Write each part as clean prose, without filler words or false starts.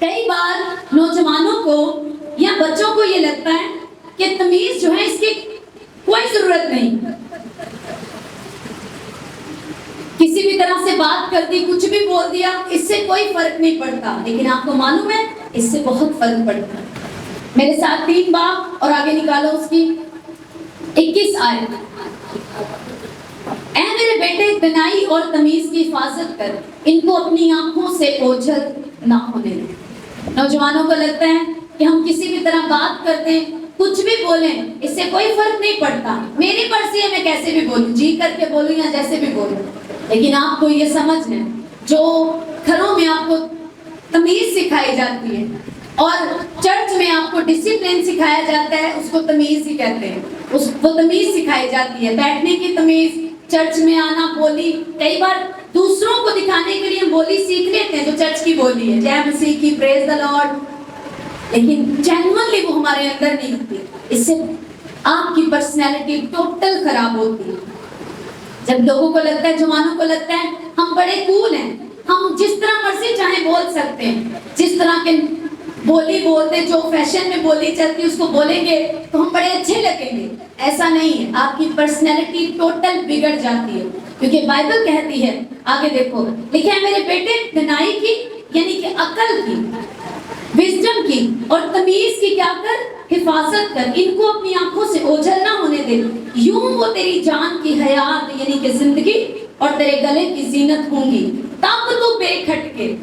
کئی بار نوجوانوں کو یا بچوں کو یہ لگتا ہے کہ تمیز جو ہے اس کی کوئی ضرورت نہیں، کسی بھی طرح سے بات کر دی، کچھ بھی بول دیا، اس سے کوئی فرق نہیں پڑتا. لیکن آپ کو معلوم ہے اس سے بہت فرق پڑتا ہے. میرے ساتھ 3 باب اور آگے نکالو اس کی 21 آیت. اے میرے بیٹے دنائی اور تمیز کی حفاظت کر، ان کو اپنی آنکھوں سے اوجھل نہ ہونے دے. نوجوانوں کو لگتا ہے کہ ہم کسی بھی طرح بات کرتے ہیں، کچھ بھی بولیں، اس سے کوئی فرق نہیں پڑتا، میری مرضی ہے میں کیسے بھی بولوں، جی کر کے بولوں یا جیسے بھی بولوں. لیکن آپ کو یہ سمجھنا ہے جو گھروں میں آپ کو تمیز سکھائی جاتی ہے اور چرچ میں آپ کو ڈسپلن سکھایا جاتا ہے، اس کو تمیز ہی کہتے ہیں. اس کو تمیز سکھائی جاتی ہے، بیٹھنے کی تمیز، چرچ میں آنا، بولی. کئی بار دوسروں کو دکھانے کے لیے ہم بولی سیکھ لیتے ہیں جو چرچ کی بولی ہے، جے مسیح کی، پریز دا لارڈ، لیکن جینوئنلی وہ ہمارے اندر نہیں ہوتی. اس سے آپ کی پرسنالٹی ٹوٹل خراب ہوتی ہے. جب لوگوں کو لگتا ہے، جوانوں کو لگتا ہے ہم بڑے کول ہیں، ہم جس طرح مرضی چاہیں بول سکتے ہیں، جس طرح کے بولی بولتے، جو فیشن میں بولی چلتی اس کو بولیں گے تو ہم بڑے اچھے لگیں گے. ایسا نہیں ہے، آپ کی پرسنالٹی ٹوٹل بگڑ جاتی ہے. کیونکہ بائبل کہتی ہے، آگے دیکھو لکھا ہے میرے بیٹے دنائی کی یعنی کہ عقل کی، وزڈم کی اور تمیز کی کیا کر؟ حفاظت کر، ان کو اپنی آنکھوں سے اوجھل نہ ہونے دے. یوں وہ تیری جان کی حیات یعنی کہ زندگی اور تیرے گلے کی زینت ہوں گی. تب تو بے کھٹ کے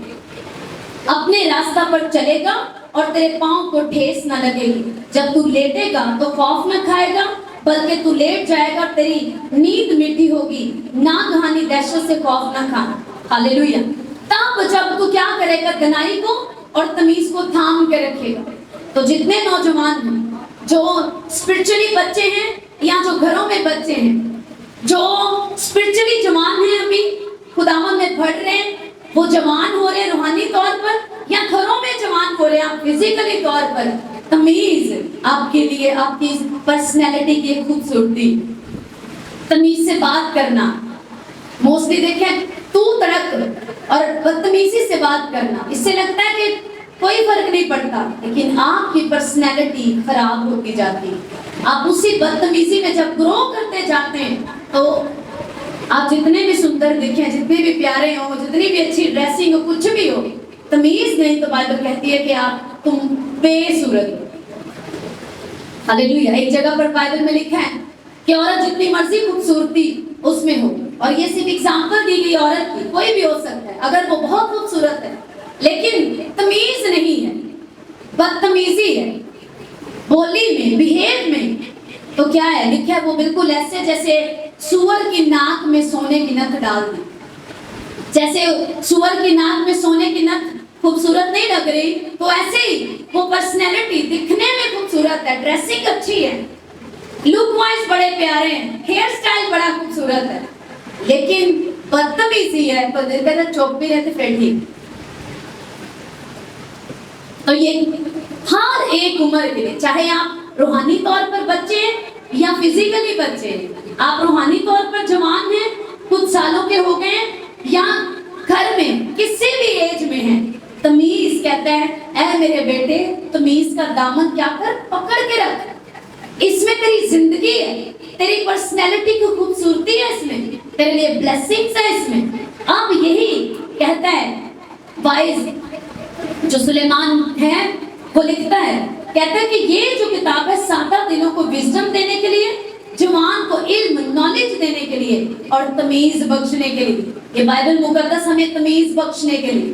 اپنے راستہ پر چلے گا اور تیرے پاؤں کو ٹھیس نہ لگے گی. جب تو لیٹے گا تو خوف نہ کھائے گا، بلکہ تو لیٹ جائے گا، تیری نیند میٹھی ہوگی، ناگہانی دہشت سے خوف نہ کھانا. ہاللیلویا. تب جب تو کیا کرے گا؟ دنائی کو اور تمیز کو تھام کے رکھے گا. تو جتنے نوجوان ہیں جو اسپرچولی بچے ہیں یا جو گھروں میں بچے ہیں، جو اسپرچولی جوان ہیں، ابھی خداوند میں پڑھ رہے ہیں، وہ جوان ہو رہے ہیں روحانی طور پر یا گھروں میں جوان ہو رہے ہیں آپ فزیکلی طور پر، تمیز آپ کے لیے آپ کی پرسنالٹی کی ایک خوبصورتی. تمیز سے بات کرنا، موسٹلی دیکھیں تو تڑک اور بدتمیزی سے بات کرنا، اس سے لگتا ہے کہ کوئی فرق نہیں پڑتا، لیکن آپ کی پرسنالٹی خراب ہوتی جاتی ہے. آپ اسی بدتمیزی میں جب گرو کرتے جاتے ہیں تو آپ جتنے بھی سندر دکھیں، جتنے بھی پیارے ہوں، جتنی بھی اچھی ڈریسنگ ہو، کچھ بھی ہو، تمیز نہیں تو بائبل کہتی ہے کہ آپ تم بے صورت ہو. ہاللیلویا. ایک جگہ پر بائبل میں لکھا ہے کہ عورت جتنی مرضی خوبصورتی اس میں ہو، اور یہ صرف اگزامپل دی گئی عورت کی، کوئی بھی ہو سکتا ہے اگر وہ بہت خوبصورت ہے لیکن تمیز نہیں ہے، بدتمیزی ہے بولی میں، بیہیو میں، تو کیا ہے؟ لکھا ہے وہ بالکل ایسے جیسے سور کی ناک میں سونے کی نتھ ڈال دی. جیسے سور کی ناک میں سونے کی نتھ خوبصورت نہیں لگ رہی، تو ایسے ہی وہ پرسنالٹی دکھنے میں خوبصورت ہے، ڈریسنگ اچھی ہے، لک وائز بڑے پیارے ہیں، ہیئر سٹائل بڑا خوبصورت ہے، لیکن بدتمیزی ہے تو دل کہتا چوپ بھی رہتے پھر ٹھیک. تو یہ ہر ایک عمر کے لیے، چاہے آپ روحانی طور پر بچے ہیں یا فزیکلی بچے ہیں، آپ روحانی طور پر جوان ہیں، کچھ سالوں کے ہو گئے یا گھر میں کسی بھی ایج میں ہیں، تمیز کہتا ہے اے میرے بیٹے تمیز کا دامن کیا کر؟ پکڑ کے رکھ. اس میں تیری زندگی ہے، تیری پرسنالٹی کی خوبصورتی ہے، اس میں تیرے لیے بلیسنگز ہے اس میں. اب یہی کہتا ہے وائز جو سلیمان ہے وہ لکھتا ہے، کہتا ہے کہ یہ جو کتاب ہے سادہ دلوں کو وزڈم دینے کے لیے، جوان کو علم نالج دینے کے لیے اور تمیز بخشنے کے لیے. یہ بائبل مقدس ہمیں تمیز بخشنے کے لیے،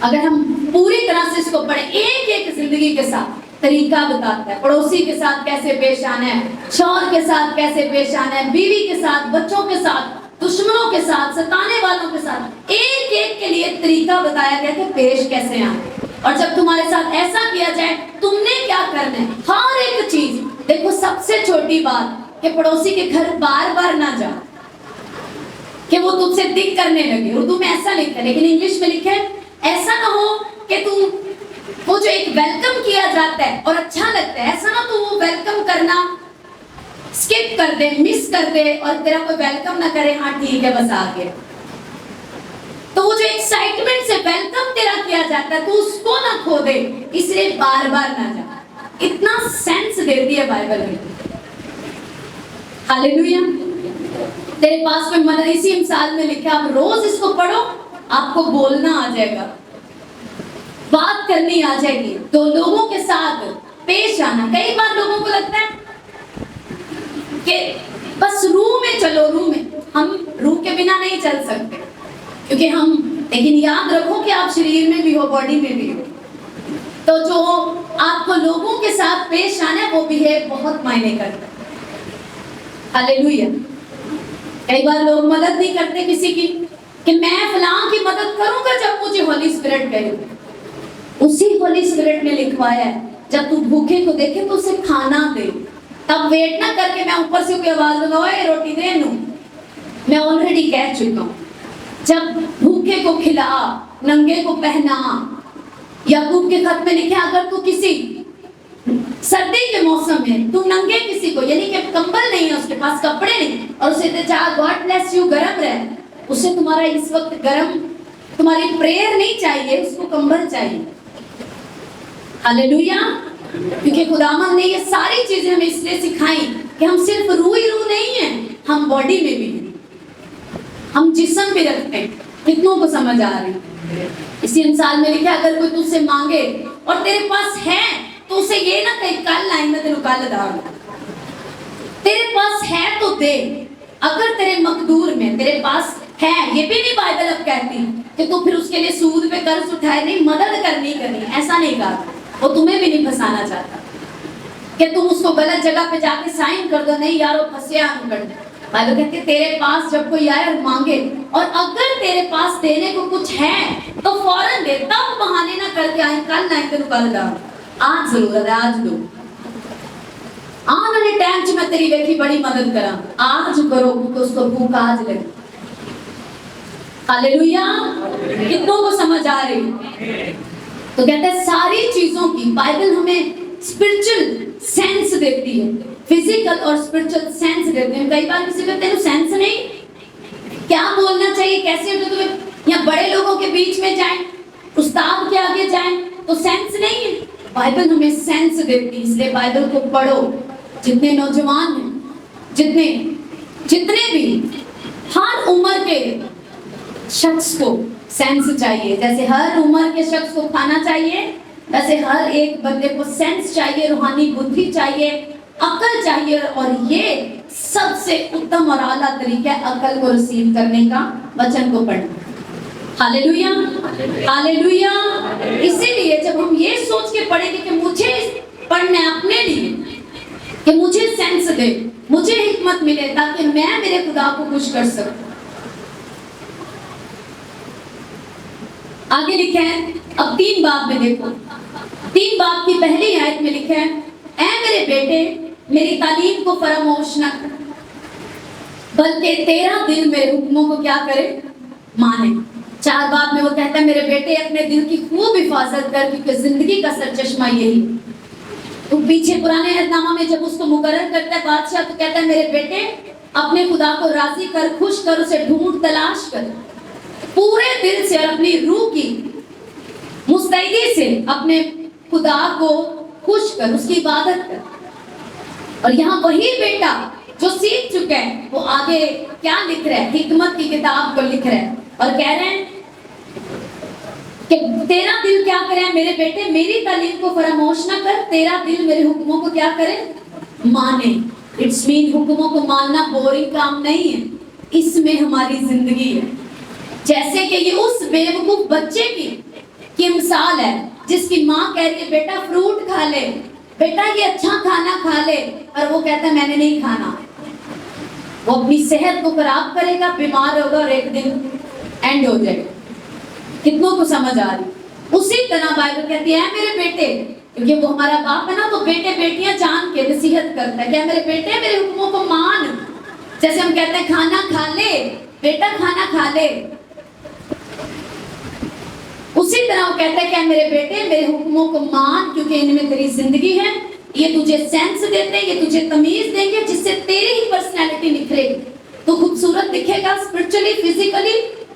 اگر ہم پوری طرح سے اس کو پڑھیں، ایک ایک زندگی کے ساتھ طریقہ بتاتا ہے. پڑوسی کے ساتھ کیسے پیش آنا ہے، شوہر کے ساتھ کیسے پیش آنا ہے، بیوی کے ساتھ، بچوں کے ساتھ، دشمنوں کے ساتھ، ستانے والوں کے ساتھ، ایک ایک کے لیے طریقہ بتایا گیا کہ پیش کیسے آنا. اور جب تمہارے ساتھ ایسا کیا جائے تم نے کیا کرنا ہے. ہر ایک چیز دیکھو، سب سے چھوٹی بات کہ پڑوسی کے گھر بار بار نہ جا کہ وہ تم سے دک کرنے لگے. اردو میں ایسا لکھا ہے، لیکن انگلش میں لکھا ہے ایسا نہ ہو کہ تم وہ جو ایک ویلکم کیا جاتا ہے اور اچھا لگتا ہے، ایسا نہ تو وہ ویلکم کرنا سکپ کر دے، مس کر دے اور تیرا کوئی ویلکم نہ کرے، ہاں ٹھیک ہے بس آ گیا. تو وہ جو ایکسائٹمنٹ سے ویلکم تیرا کیا جاتا ہے تو اس کو نہ کھو دے، اس لیے بار بار نہ جا. اتنا سینس دیتی ہے بائبل میں. ہاللیلویا. تیرے پاس کوئی مدد اسی مثال میں لکھا، آپ روز اس کو پڑھو، آپ کو بولنا آ جائے گا، بات کرنی آ جائے گی، تو لوگوں کے ساتھ پیش آنا. کئی بار لوگوں کو لگتا ہے کہ بس روح میں چلو، روح میں. ہم روح کے بنا نہیں چل سکتے کیونکہ ہم، لیکن یاد رکھو کہ آپ شریر میں بھی ہو، باڈی میں بھی ہو. تو جو آپ کو لوگوں کے ساتھ پیش آنا ہے وہ بھی ہے، بہت معنی کرتا ہے. ہاللیلویا. کئی بار لوگ مدد نہیں کرتے کسی کی، کہ میں فلاں کی مدد کروں گا جب مجھے ہولی اسپرٹ کہے. اسی ہولی اسپرٹ میں لکھوایا ہے جب تو بھوکے کو دیکھے تو اسے کھانا دے. تب ویٹ نہ کر کے میں اوپر سے کوئی آواز لگاؤ روٹی دے نو. میں آلریڈی کہہ چکا ہوں، جب بھوکے کو کھلا، ننگے کو پہنا. یعقوب کے خط میں لکھا اگر تو کسی سردی کے موسم میں تم ننگے کسی کو، یعنی کہ کمبل نہیں ہے اس کے پاس، کپڑے نہیں، اور اسے دے چاہ گاڈ بلیس یو، گرم رہے، اسے تمہارا اس وقت گرم، تمہاری پریئر نہیں چاہیے، اس کو کمبل چاہیے. ہاللیلویا. کیونکہ خداوند نے یہ ساری چیزیں ہمیں اس لیے سکھائیں کہ ہم صرف روح ہی روح نہیں ہیں، ہم باڈی میں بھی ہیں، ہم جسم بھی رکھتے ہیں. کتنوں کو سمجھ آ رہی ہے؟ اسی مثال میں لکھا اگر کوئی تجھ سے مانگے اور تیرے پاس ہے تو اسے یہ نہ کہیں کل لائیں میں تیرے کل داؤں گا. تیرے پاس ہے تو دے. اگر تیرے مقدور میں تیرے پاس ہے، یہ بھی نہیں بائبل اب کہتی کہ تو پھر اس کے لیے سود پہ قرض اٹھائے. نہیں، مدد کرنی، ایسا نہیں کہا. وہ تمہیں بھی نہیں پھنسانا چاہتا کہ تم اس کو غلط جگہ پہ جا کے سائن کر دو. نہیں یار، وہ پھنسیا ہم کر دیں. بائبل کہتی ہے تیرے پاس جب کوئی آئے اور مانگے، اور اگر تیرے پاس دینے کو کچھ ہے تو فوراً دے. تب بہانے نہ کر کے آئیں کل لائیں تیرے کل داؤں. آج ضرورت ہے، آج دو. آنے والے ٹائم چ میں تیری ویکھی بڑی مدد کراں. آج کرو کیونکہ اس کو بھوک آج لگے. ہاللیلویا. کتنوں کو سمجھ آ رہی؟ تو کہتے ہیں ساری چیزوں کی بائبل ہمیں اسپرچل سینس دیتی ہے، فزیکل اور اسپرچل سینس دیتے ہیں. کئی بار کسی کو تیرے سینس نہیں، کیا بولنا چاہیے، کیسے تمہیں، یا بڑے لوگوں کے بیچ میں جائیں، استاد کے آگے جائیں تو سینس نہیں ہے. بائبل ہمیں سینس دیتی ہے. اس لیے بائبل کو پڑھو. جتنے نوجوان ہیں، جتنے بھی، ہر عمر کے شخص کو سینس چاہیے. جیسے ہر عمر کے شخص کو کھانا چاہیے، ویسے ہر ایک بندے کو سینس چاہیے، روحانی بدھی چاہیے، عقل چاہیے. اور یہ سب سے اتم اور اعلیٰ طریقہ ہے عقل کو ریسیو کرنے کا، وچن کو پڑھنا. ہاللیلویا. ہاللیلویا. اسی لیے جب ہم یہ سوچ کے پڑھیں گے کہ مجھے پڑھنا ہے اپنے لیے، کہ مجھے سینس دے، مجھے حکمت ملے تاکہ میں میرے خدا کو خوش کر سکوں. آگے لکھا ہے، اب 3 باب میں دیکھو. 3 باب کی پہلی آیت میں لکھا ہے اے میرے بیٹے میری تعلیم کو فراموش نہ کر، بلکہ تیرا دل میرے حکموں کو کیا کرے، مانے. 4 باب میں وہ کہتا ہے میرے بیٹے اپنے دل کی خوب حفاظت کر، کیونکہ زندگی کا سرچشمہ یہی. تو پیچھے پرانے عہد نامہ میں جب اس کو مقرر کرتا ہے بادشاہ تو کہتا ہے میرے بیٹے اپنے خدا کو راضی کر، خوش کر، اسے ڈھونڈ تلاش کر پورے دل سے اور اپنی روح کی مستعدی سے. اپنے خدا کو خوش کر، اس کی عبادت کر. اور یہاں وہی بیٹا جو سیکھ چکا ہے وہ آگے کیا لکھ رہا ہے، حکمت کی کتاب کو لکھ رہا ہے اور کہہ رہے ہیں کہ تیرا دل کیا کرے میرے بیٹے، میری تعلیم کو فراموش نہ کر، تیرا دل میرے حکموں کو کیا کرے، مانے. اٹس مین حکموں کو ماننا بورنگ کام نہیں ہے، اس میں ہماری زندگی ہے. جیسے کہ یہ اس بے وقوف بچے کی مثال ہے جس کی ماں کہہ رہی ہے بیٹا فروٹ کھا لے، بیٹا یہ اچھا کھانا کھا لے، اور وہ کہتا ہے میں نے نہیں کھانا. وہ اپنی صحت کو خراب کرے گا، بیمار ہوگا اور ایک دن اینڈ ہو جائے گا. کتنوں کو سمجھ آ رہی؟ اسی طرح بائبل کہتی ہے میرے بیٹے، کیونکہ وہ ہمارا باپ ہے نا، تو بیٹے بیٹیاں جان کے نصیحت کرتا ہے کہ میرے بیٹے میرے حکموں کو مان. جیسے ہم کہتے ہیں کھانا کھا لے بیٹا، کھانا کھا لے، اسی طرح وہ کہتا ہے کہ میرے بیٹے میرے حکموں کو مان، کیونکہ ان میں تیری زندگی ہے. یہ تجھے سینس دیتے ہیں، یہ تجھے تمیز دیں گے جس سے تیری ہی پرسنالٹی نکھرے گی. تو خوبصورت دکھے گا اسپرچولی، فزیکلی،